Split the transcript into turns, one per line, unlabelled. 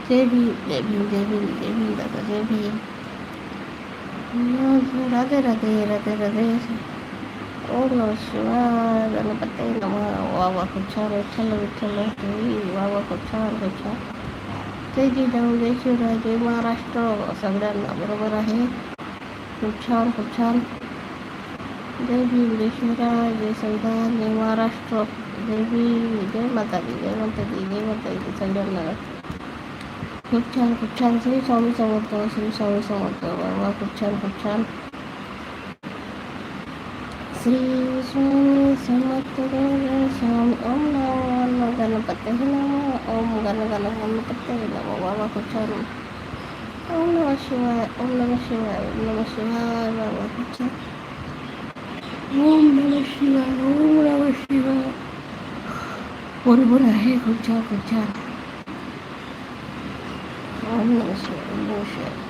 जय भीम जय भीम जय भीम जय भीम दादा जय भीम. राधे राधे राधे राधे. ओम नमः शिवाय. गणपती नमः. वा वा खूप छान. विठ्ठल विठ्ठल वा वा खूप छान खूप छान. जय जिजाऊ जय शिवराय जय महाराष्ट्र. सगळ्यांना बरोबर आहे. खूप छान खूप छान. जय भीम जय शिवराय जय संविधान जय महाराष्ट्र. जय भीम जय माता दी जय माता दी जय माता दी सगळ्यांना. खूप छान. श्री स्वामी समर्थ श्री स्वामी समर्थ. वा खूप छान. श्री स्वामी समर्थ स्वामी. ओम नमो गणपते नमः. ओम गणपते नमः. वा खूप छान. ओम नमः शिवाय ओम नमः शिवाय ओम नमः शिवाय. वा खूप छान. ओम नमः शिवाय. बरोबर आहे. खूप छान. ओम नमः शिवाय ओम नमः शिवाय.